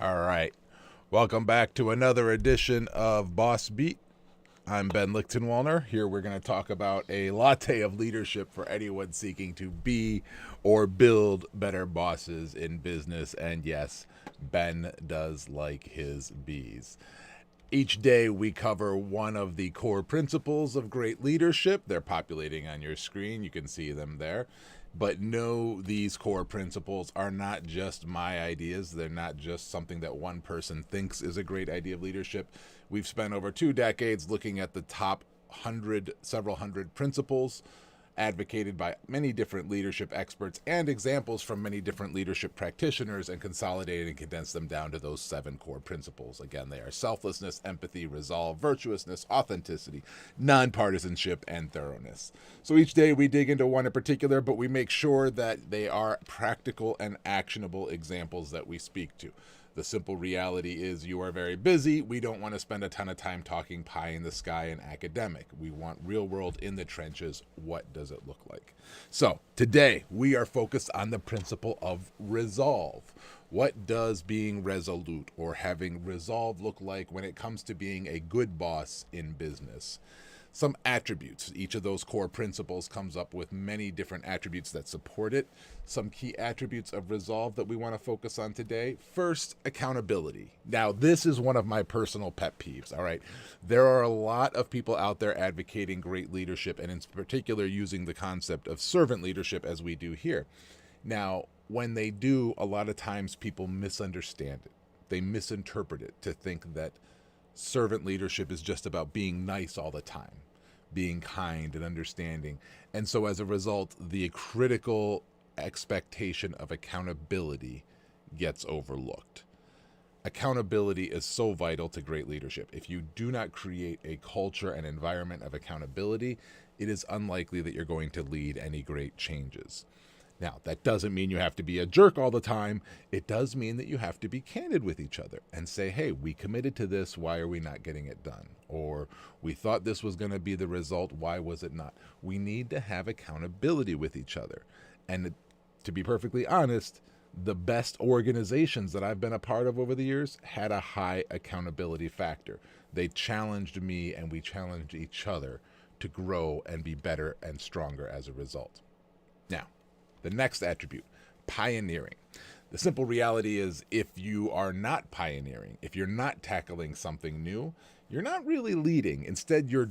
All right. Welcome back to another edition of Boss Beat. I'm Ben Lichtenwalner. Here we're going to talk about a latte of leadership for anyone seeking to be or build better bosses in business. And yes, Ben does like his bees. Each day we cover one of the core principles of great leadership. They're populating on your screen. You can see them there. But know these core principles are not just my ideas. They're not just something that one person thinks is a great idea of leadership. We've spent over 2 decades looking at the top several hundred principles advocated by many different leadership experts and examples from many different leadership practitioners and consolidated and condensed them down to those 7 core principles. Again, they are selflessness, empathy, resolve, virtuousness, authenticity, nonpartisanship, and thoroughness. So each day we dig into one in particular, but we make sure that they are practical and actionable examples that we speak to. The simple reality is you are very busy. We don't want to spend a ton of time talking pie in the sky and academic. We want real world in the trenches. What does it look like? So today we are focused on the principle of resolve. What does being resolute or having resolve look like when it comes to being a good boss in business? Some attributes. Each of those core principles comes up with many different attributes that support it. Some key attributes of resolve that we want to focus on today. First, accountability. Now, this is one of my personal pet peeves, all right? There are a lot of people out there advocating great leadership, and in particular using the concept of servant leadership as we do here. Now, when they do, a lot of times people misunderstand it. They misinterpret it to think that servant leadership is just about being nice all the time, being kind and understanding. And so as a result, the critical expectation of accountability gets overlooked. Accountability is so vital to great leadership. If you do not create a culture and environment of accountability, it is unlikely that you're going to lead any great changes. Now, that doesn't mean you have to be a jerk all the time. It does mean that you have to be candid with each other and say, hey, we committed to this. Why are we not getting it done? Or we thought this was going to be the result. Why was it not? We need to have accountability with each other. And to be perfectly honest, the best organizations that I've been a part of over the years had a high accountability factor. They challenged me and we challenged each other to grow and be better and stronger as a result. Now, the next attribute, pioneering. The simple reality is if you are not pioneering, if you're not tackling something new, you're not really leading. Instead, you're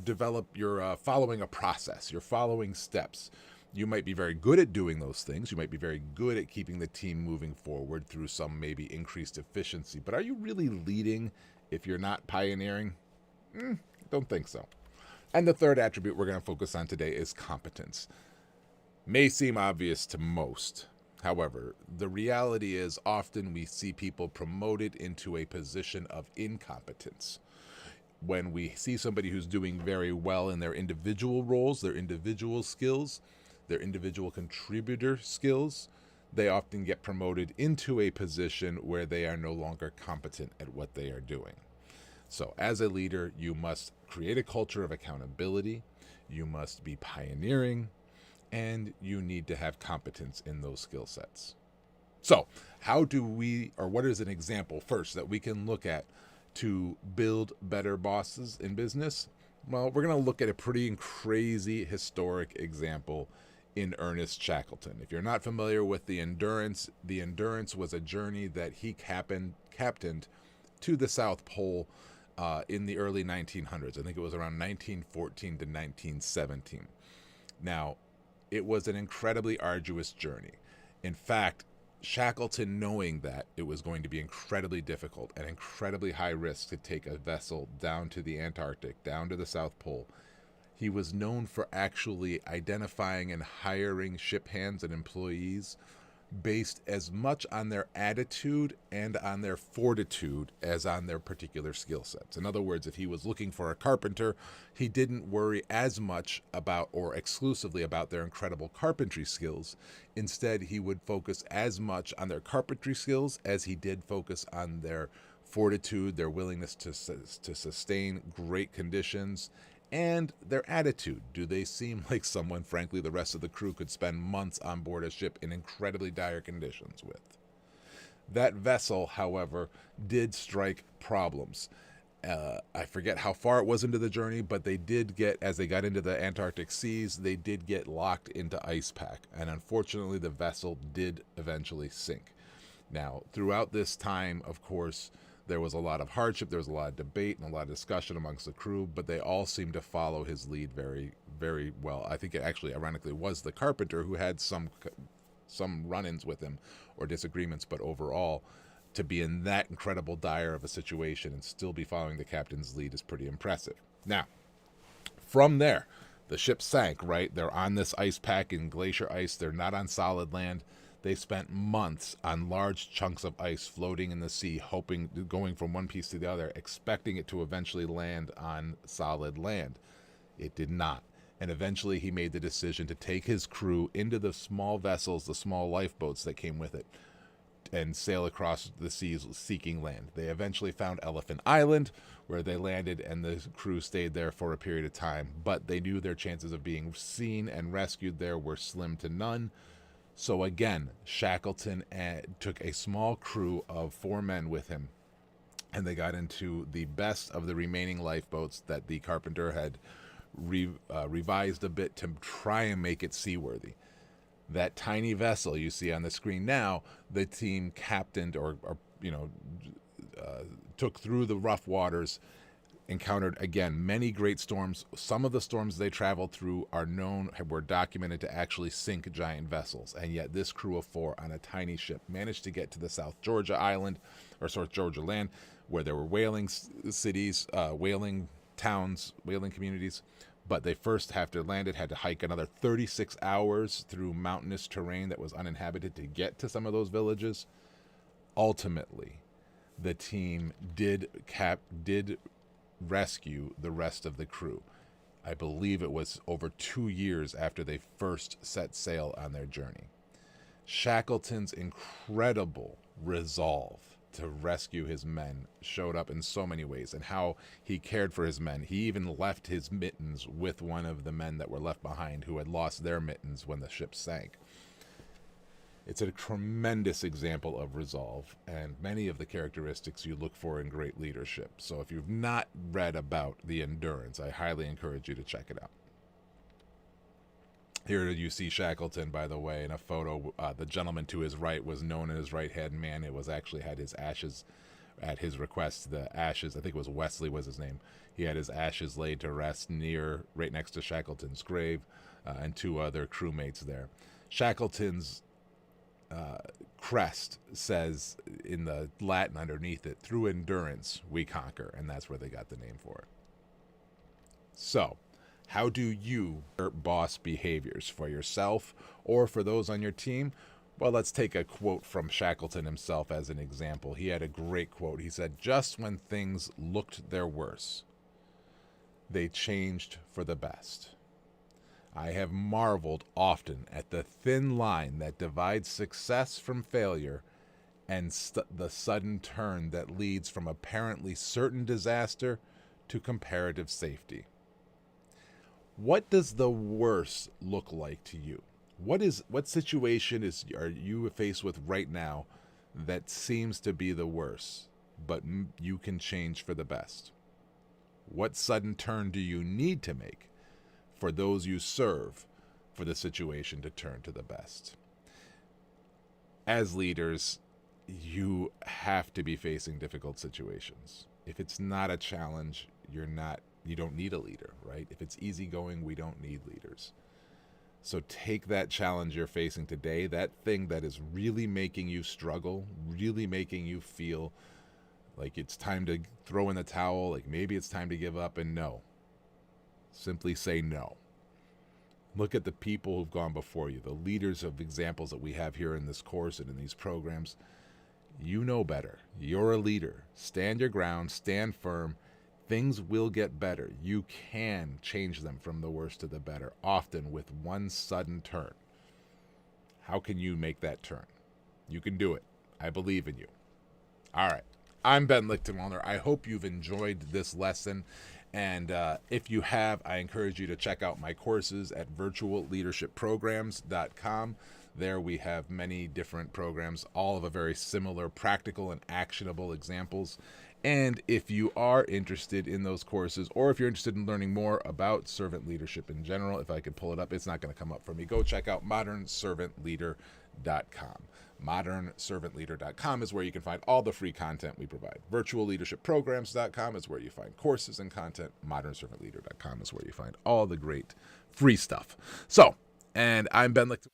following a process. You're following steps. You might be very good at doing those things. You might be very good at keeping the team moving forward through some maybe increased efficiency. But are you really leading if you're not pioneering? Don't think so. And the third attribute we're going to focus on today is competence. May seem obvious to most. However, the reality is often we see people promoted into a position of incompetence. When we see somebody who's doing very well in their individual roles, their individual skills, their individual contributor skills, they often get promoted into a position where they are no longer competent at what they are doing. So as a leader, you must create a culture of accountability. You must be pioneering, and you need to have competence in those skill sets. So what is an example first that we can look at to build better bosses in business? Well, we're going to look at a pretty crazy historic example in Ernest Shackleton. If you're not familiar with the Endurance was a journey that he captained to the South Pole in the early 1900s. I think it was around 1914 to 1917. Now, it was an incredibly arduous journey. In fact, Shackleton, knowing that it was going to be incredibly difficult and incredibly high risk to take a vessel down to the Antarctic, down to the South Pole, he was known for actually identifying and hiring ship hands and employees based as much on their attitude and on their fortitude as on their particular skill sets. In other words, if he was looking for a carpenter, he didn't worry as much about or exclusively about their incredible carpentry skills. Instead, he would focus as much on their carpentry skills as he did focus on their fortitude, their willingness to sustain great conditions, and their attitude. Do they seem like someone, frankly, the rest of the crew could spend months on board a ship in incredibly dire conditions with? That vessel, however, did strike problems. I forget how far it was into the journey, but they did get, as they got into the Antarctic seas, they did get locked into ice pack. And unfortunately, the vessel did eventually sink. Now, throughout this time, of course, there was a lot of hardship, there was a lot of debate and a lot of discussion amongst the crew, but they all seemed to follow his lead very, very well. I think it actually, ironically, was the carpenter who had some run-ins with him or disagreements, but overall, to be in that incredible dire of a situation and still be following the captain's lead is pretty impressive. Now, from there, the ship sank, right? They're on this ice pack in glacier ice. They're not on solid land. They spent months on large chunks of ice floating in the sea, hoping, going from one piece to the other, expecting it to eventually land on solid land. It did not. And eventually he made the decision to take his crew into the small vessels, the small lifeboats that came with it, and sail across the seas seeking land. They eventually found Elephant Island, where they landed, and the crew stayed there for a period of time. But they knew their chances of being seen and rescued there were slim to none. So again, Shackleton took a small crew of 4 men with him, and they got into the best of the remaining lifeboats that the carpenter had revised a bit to try and make it seaworthy. That tiny vessel you see on the screen now, the team captained or took through the rough waters, encountered, again, many great storms. Some of the storms they traveled through were documented to actually sink giant vessels. And yet this crew of 4 on a tiny ship managed to get to the South Georgia land, where there were whaling cities, whaling towns, whaling communities. But they first, after landed, had to hike another 36 hours through mountainous terrain that was uninhabited to get to some of those villages. Ultimately, the team did rescue the rest of the crew. I believe it was over 2 years after they first set sail on their journey. Shackleton's incredible resolve to rescue his men showed up in so many ways, and how he cared for his men. He even left his mittens with one of the men that were left behind who had lost their mittens when the ship sank. It's a tremendous example of resolve and many of the characteristics you look for in great leadership. So if you've not read about the Endurance, I highly encourage you to check it out. Here you see Shackleton, by the way, in a photo. The gentleman to his right was known as right-hand man. It was actually had his ashes, at his request, the ashes, I think it was Wesley was his name. He had his ashes laid to rest right next to Shackleton's grave, and 2 other crewmates there. Shackleton's crest says in the Latin underneath it, "Through endurance we conquer," and that's where they got the name for it. So, how do you boss behaviors for yourself or for those on your team? Well, let's take a quote from Shackleton himself as an example. He had a great quote. He said, "Just when things looked their worst, they changed for the best. I have marveled often at the thin line that divides success from failure and the sudden turn that leads from apparently certain disaster to comparative safety." What does the worst look like to you? What situation are you faced with right now that seems to be the worst, but you can change for the best? What sudden turn do you need to make for those you serve for the situation to turn to the best? As leaders, you have to be facing difficult situations. If it's not a challenge, you don't need a leader, right? If it's easygoing, we don't need leaders. So take that challenge you're facing today, that thing that is really making you struggle, really making you feel like it's time to throw in the towel, like maybe it's time to give up, and no. Simply say no. Look at the people who've gone before you, the leaders of examples that we have here in this course and in these programs. You know better. You're a leader. Stand your ground, stand firm. Things will get better. You can change them from the worst to the better, often with one sudden turn. How can you make that turn? You can do it. I believe in you. All right. I'm Ben Lichtenwalner. I hope you've enjoyed this lesson. And if you have, I encourage you to check out my courses at virtualleadershipprograms.com. There we have many different programs, all of a very similar practical and actionable examples. And if you are interested in those courses, or if you're interested in learning more about servant leadership in general, if I could pull it up, it's not going to come up for me. Go check out modernservantleader.com. Modernservantleader.com is where you can find all the free content we provide. Virtualleadershipprograms.com is where you find courses and content. Modernservantleader.com is where you find all the great free stuff. So, and I'm Ben Licht.